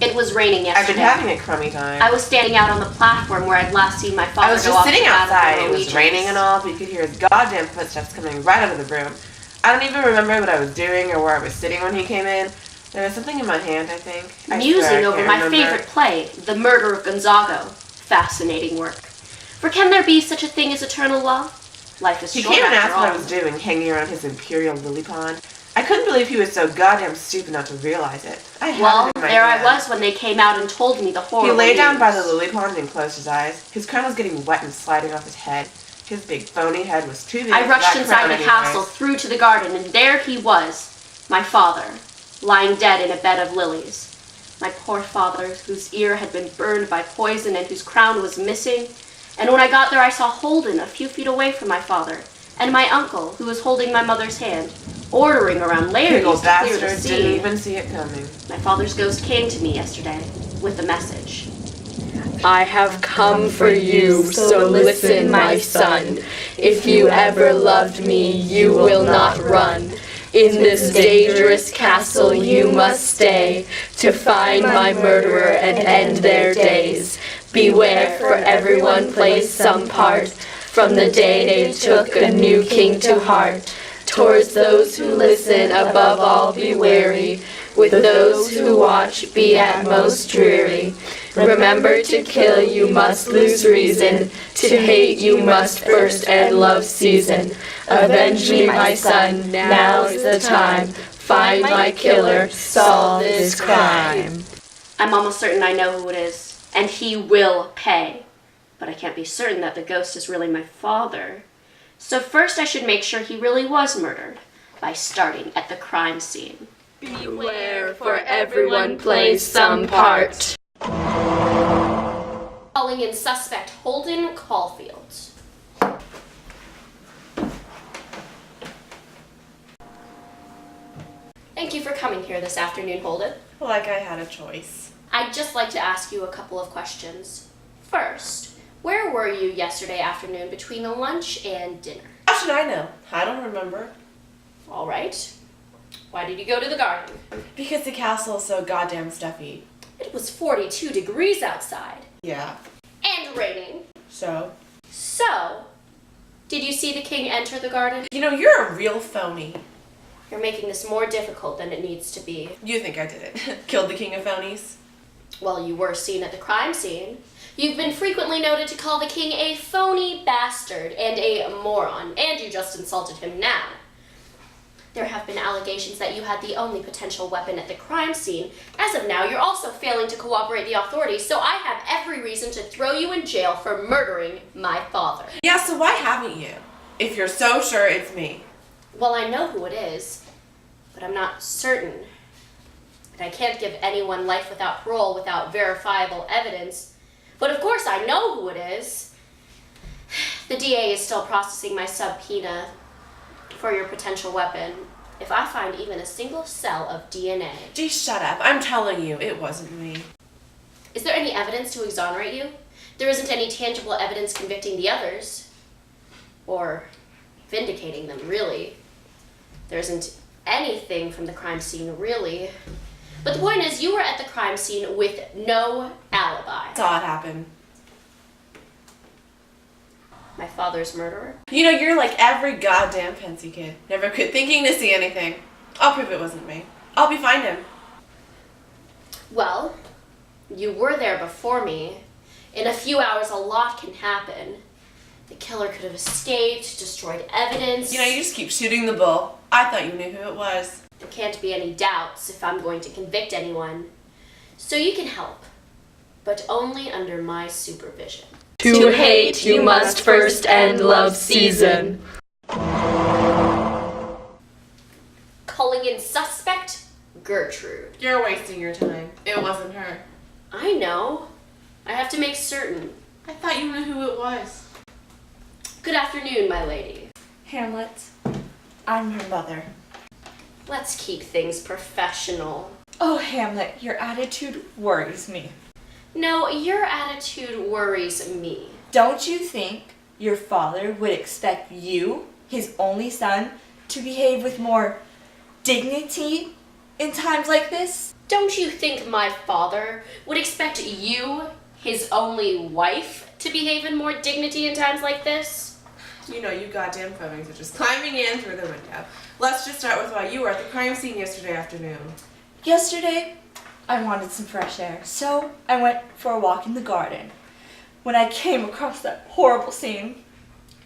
It was raining yesterday. I've been having a crummy time. I was standing out on the platform where I'd last seen my father. I was just sitting outside. It was raining and all, but you could hear his goddamn footsteps coming right out of the room. I don't even remember what I was doing or where I was sitting when he came in. There was something in my hand, I think. Musing over my favorite play, The Murder of Gonzago. Fascinating work. For can there be such a thing as eternal love? Life is short. He came and asked what I was doing, hanging around his imperial lily pond. I couldn't believe he was so goddamn stupid not to realize it. Well, there I was when they came out and told me the horrible He lay news. down by the lily pond and closed his eyes. His crown was getting wet and sliding off his head. His big phony head was too big. I rushed inside the castle, through to the garden, and there he was, my father, lying dead in a bed of lilies. My poor father, whose ear had been burned by poison and whose crown was missing. And when I got there, I saw Holden a few feet away from my father, and my uncle, who was holding my mother's hand, ordering around ladies to clear the scene. Didn't even see it coming. My father's ghost came to me yesterday with a message. I have come for you, so listen, my son. If you ever loved me, you will not run. In this dangerous castle you must stay, to find my murderer and end their days. Beware, for everyone plays some part, from the day they took a new king to heart. Towards those who listen, above all be wary. With those who watch, be at most dreary. Remember, to kill you must lose reason. To hate you must first end love's season. Avenge me, my son, now's the time. Find my killer, solve this crime. I'm almost certain I know who it is, and he will pay. But I can't be certain that the ghost is really my father. So first I should make sure he really was murdered, by starting at the crime scene. Beware, for everyone plays some part. Calling in suspect Holden Caulfield. Thank you for coming here this afternoon, Holden. Like I had a choice. I'd just like to ask you a couple of questions. First, where were you yesterday afternoon between the lunch and dinner? How should I know? I don't remember. All right. Why did you go to the garden? Because the castle is so goddamn stuffy. It was 42 degrees outside. Yeah. And raining. So, did you see the king enter the garden? you know, you're a real phony. You're making this more difficult than it needs to be. You think I did it. Killed the king of phonies? Well, you were seen at the crime scene. You've been frequently noted to call the king a phony bastard and a moron, and you just insulted him now. There have been allegations that you had the only potential weapon at the crime scene. As of now, you're also failing to cooperate the authorities, so I have every reason to throw you in jail for murdering my father. Yeah, so why haven't you? If you're so sure it's me. Well, I know who it is, but I'm not certain. And I can't give anyone life without parole without verifiable evidence. But of course I know who it is. The DA is still processing my subpoena for your potential weapon. If I find even a single cell of DNA... Gee, shut up. I'm telling you, it wasn't me. Is there any evidence to exonerate you? There isn't any tangible evidence convicting the others. Or vindicating them, really. There isn't anything from the crime scene, really. But the point is, you were at the crime scene with no alibi. Saw it happen. My father's murderer? You know, you're like every goddamn Pensy kid. Never quit thinking to see anything. I'll prove it wasn't me. I'll be find him. Well, you were there before me. In a few hours, a lot can happen. The killer could have escaped, destroyed evidence. You know, you just keep shooting the bull. I thought you knew who it was. There can't be any doubts if I'm going to convict anyone. So you can help, but only under my supervision. To hate, you must first end love's season. Calling in suspect Gertrude. You're wasting your time. It wasn't her. I know. I have to make certain. I thought you knew who it was. Good afternoon, my lady. Hamlet, I'm her mother. Let's keep things professional. Oh, Hamlet, your attitude worries me. No, your attitude worries me. Don't you think your father would expect you, his only son, to behave with more dignity in times like this? Don't you think my father would expect you, his only wife, to behave in more dignity in times like this? You know, you goddamn phonies are just climbing in through the window. Let's just start with why you were at the crime scene yesterday afternoon. Yesterday, I wanted some fresh air, so I went for a walk in the garden. When I came across that horrible scene,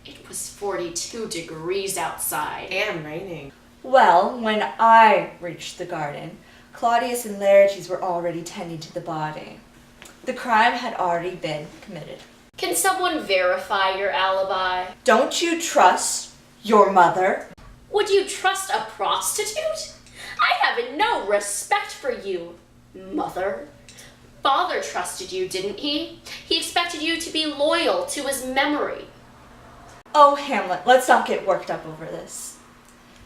It was 42 degrees outside. And raining. well, when I reached the garden, Claudius and Laertes were already tending to the body. The crime had already been committed. Can someone verify your alibi? Don't you trust your mother? Would you trust a prostitute? I have no respect for you, mother. Father trusted you, didn't he? He expected you to be loyal to his memory. Oh, Hamlet, let's not get worked up over this.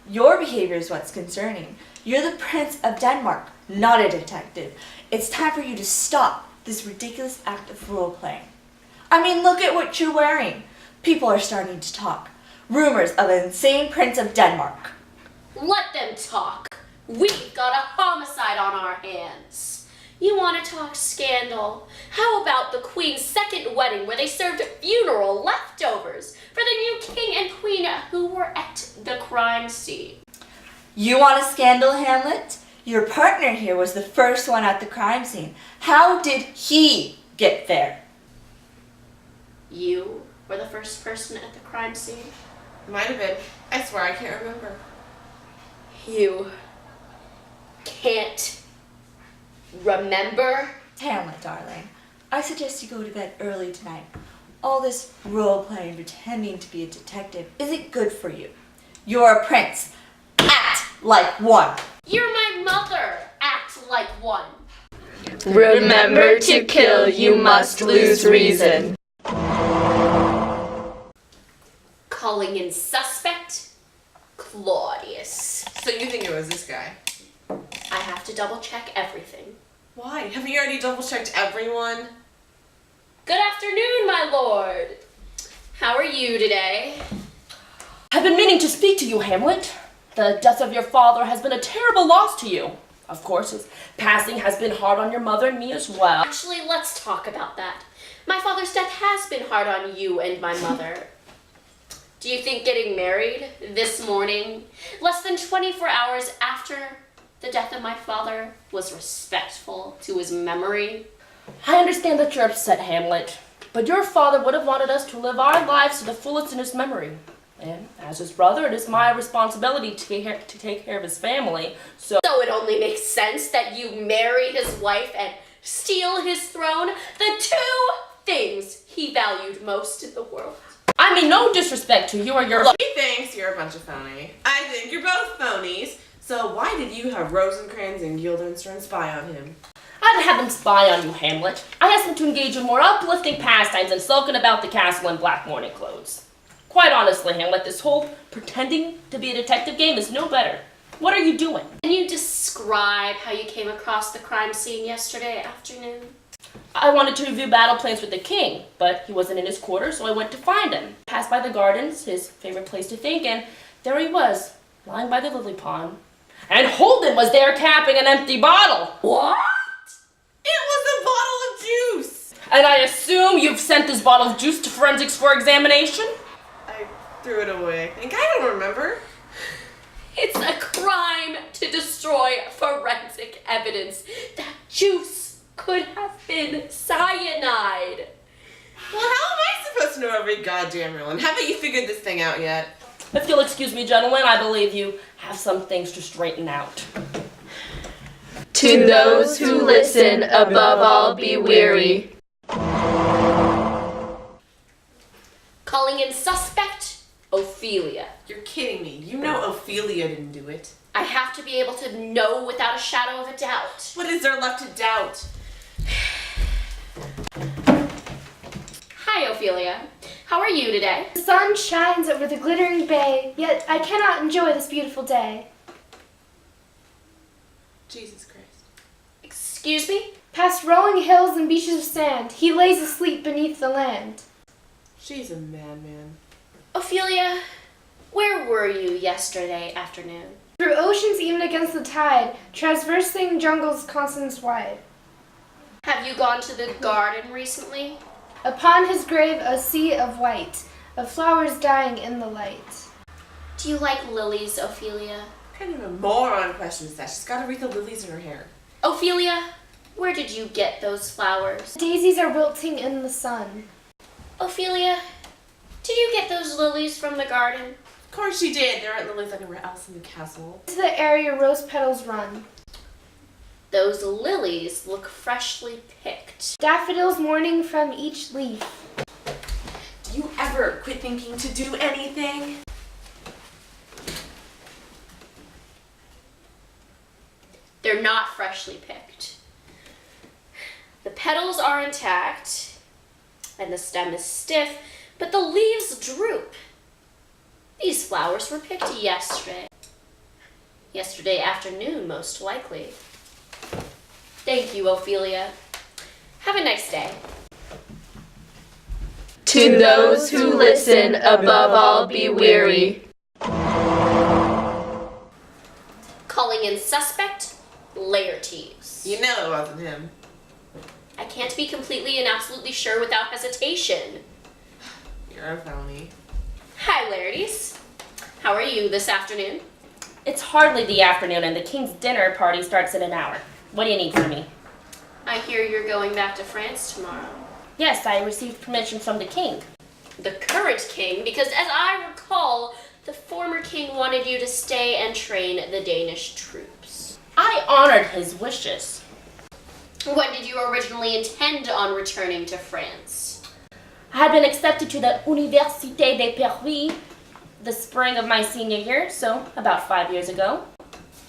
Your behavior is what's concerning. You're the Prince of Denmark, not a detective. It's time for you to stop this ridiculous act of role-playing. I mean, look at what you're wearing. People are starting to talk. Rumors of an insane Prince of Denmark. Let them talk. We've got a homicide on our hands. You want to talk scandal? How about the Queen's second wedding where they served funeral leftovers for the new king and queen who were at the crime scene? You want a scandal, Hamlet? Your partner here was the first one at the crime scene. How did he get there? You were the first person at the crime scene? Might have been. I swear I can't remember. You can't remember? Hamlet, darling, I suggest you go to bed early tonight. All this role-playing, pretending to be a detective isn't good for you. You're a prince. Act like one. You're my mother. Act like one. Remember to kill, you must lose reason. Calling in suspect, Claudius. So you think it was this guy? I have to double check everything. Why? Have you already double-checked everyone? Good afternoon, my lord. How are you today? I've been meaning to speak to you, Hamlet. The death of your father has been a terrible loss to you. Of course, his passing has been hard on your mother and me as well. Actually, let's talk about that. My father's death has been hard on you and my mother. Do you think getting married this morning, less than 24 hours after the death of my father, was respectful to his memory? I understand that you're upset, Hamlet, but your father would have wanted us to live our lives to the fullest in his memory. And as his brother, it is my responsibility to take care of his family, so So it only makes sense that you marry his wife and steal his throne, the two things he valued most in the world. I mean no disrespect to you or your... He thinks you're a bunch of phony. I think you're both phonies. So why did you have Rosencrantz and Guildenstern spy on him? I didn't have them spy on you, Hamlet. I asked them to engage in more uplifting pastimes than sulking about the castle in black mourning clothes. Quite honestly, Hamlet, this whole pretending to be a detective game is no better. What are you doing? Can you describe how you came across the crime scene yesterday afternoon? I wanted to review battle plans with the king, but he wasn't in his quarters, so I went to find him. Passed by the gardens, his favorite place to think, and there he was, lying by the lily pond. And Holden was there capping an empty bottle. What? It was a bottle of juice! And I assume you've sent this bottle of juice to forensics for examination? I threw it away. I think I don't remember. It's a crime to destroy forensic evidence. That juice could have been cyanide. Well, how am I supposed to know every goddamn rule? And haven't you figured this thing out yet? If you'll excuse me, gentlemen, I believe you have some things to straighten out. To those who listen, above all be weary. Calling in suspect, Ophelia. You're kidding me. You know Ophelia didn't do it. I have to be able to know without a shadow of a doubt. What is there left to doubt? Hi, Ophelia. How are you today? The sun shines over the glittering bay, yet I cannot enjoy this beautiful day. Jesus Christ. Excuse me? Past rolling hills and beaches of sand, he lays asleep beneath the land. She's a madman. Ophelia, where were you yesterday afternoon? Through oceans even against the tide, traversing jungles continents wide. Have you gone to the garden recently? Upon his grave a sea of white, of flowers dying in the light. Do you like lilies, Ophelia? What kind of a moron question is that? She's got to wreath the lilies in her hair. Ophelia, where did you get those flowers? Daisies are wilting in the sun. Ophelia, did you get those lilies from the garden? Of course she did. There aren't lilies anywhere else in the castle. To the area rose petals run. Those lilies look freshly picked. Daffodils morning from each leaf. Do you ever quit thinking to do anything? They're not freshly picked. The petals are intact, and the stem is stiff, but the leaves droop. These flowers were picked yesterday. Yesterday afternoon, most likely. Thank you, Ophelia. Have a nice day. To those who listen, above all be weary. Calling in suspect, Laertes. You know it wasn't him. I can't be completely and absolutely sure without hesitation. You're a phony. Hi, Laertes. How are you this afternoon? It's hardly the afternoon and the king's dinner party starts in an hour. What do you need from me? I hear you're going back to France tomorrow. Yes, I received permission from the king. The current king, because as I recall, the former king wanted you to stay and train the Danish troops. I honored his wishes. When did you originally intend on returning to France? I had been accepted to the Université de Paris the spring of my senior year, so about 5 years ago.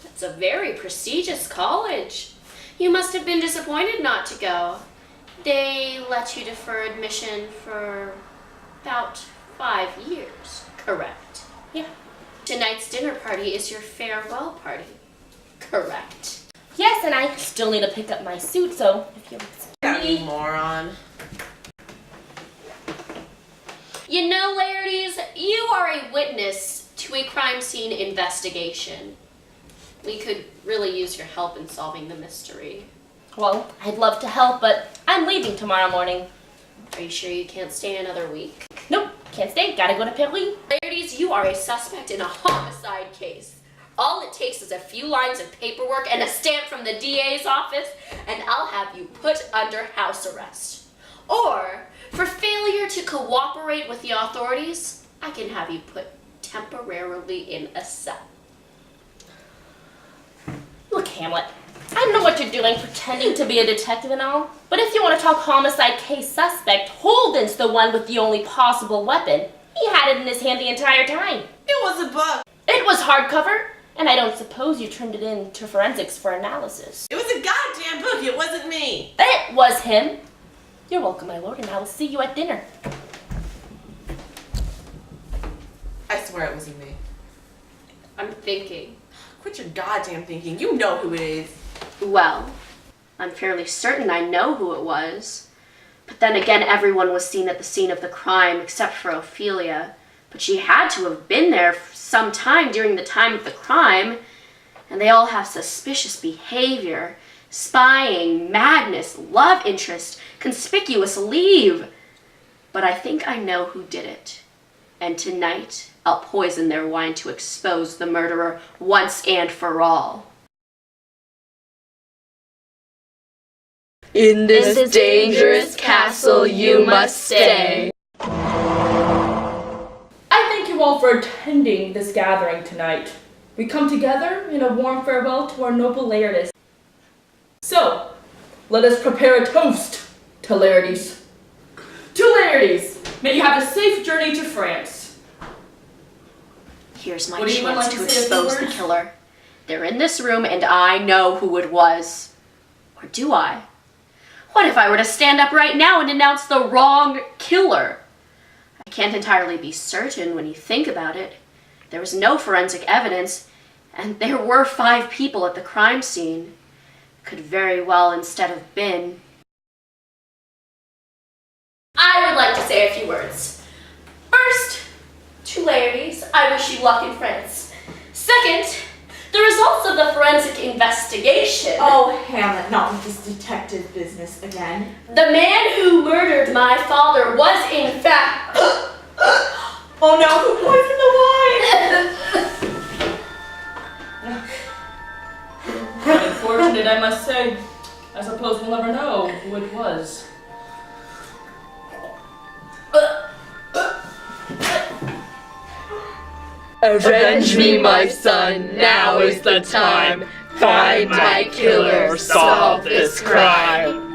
It's a very prestigious college. You must have been disappointed not to go. They let you defer admission for about 5 years, correct? Yeah. Tonight's dinner party is your farewell party, correct? Yes, and I still need to pick up my suit, so if you'll excuse You me. moron. You know, Laertes, you are a witness to a crime scene investigation. We could really use your help in solving the mystery. Well, I'd love to help, but I'm leaving tomorrow morning. Are you sure you can't stay another week? Nope, can't stay, gotta go to Paris. Laertes, you are a suspect in a homicide case. All it takes is a few lines of paperwork and a stamp from the DA's office, and I'll have you put under house arrest. Or, for failure to cooperate with the authorities, I can have you put temporarily in a cell. Look, Hamlet, I don't know what you're doing pretending to be a detective and all, but if you want to talk homicide case suspect, Holden's the one with the only possible weapon. He had it in his hand the entire time. It was a book. It was hardcover, and I don't suppose you turned it in to forensics for analysis. It was a goddamn book. It wasn't me. It was him. You're welcome, my lord, and I will see you at dinner. I swear it wasn't me. I'm thinking. Quit your goddamn thinking. You know who it is. Well, I'm fairly certain I know who it was. But then again, everyone was seen at the scene of the crime except for Ophelia. But she had to have been there for some time during the time of the crime. And they all have suspicious behavior. Spying, madness, love interest, conspicuous leave. But I think I know who did it. And tonight, I'll poison their wine to expose the murderer once and for all. In this dangerous castle you must stay. I thank you all for attending this gathering tonight. We come together in a warm farewell to our noble Laertes. So, let us prepare a toast to Laertes. To Laertes, may you have a safe journey to France. Here's my Would anyone chance like to to say a few expose the words? killer. They're in this room and I know who it was. Or do I? What if I were to stand up right now and announce the wrong killer? I can't entirely be certain when you think about it. There was no forensic evidence, and there were 5 people at the crime scene. Could very well instead have been. I would like to say a few words. First, to Laertes, I wish you luck in France. Second, The results of the forensic investigation. Oh, Hamlet, not with this detective business again. The man who murdered my father was in fact... Oh no, who poisoned the wine? Unfortunate, I must say. I suppose we'll never know who it was. Avenge me, my son, now is the time. Find my killer, solve this crime.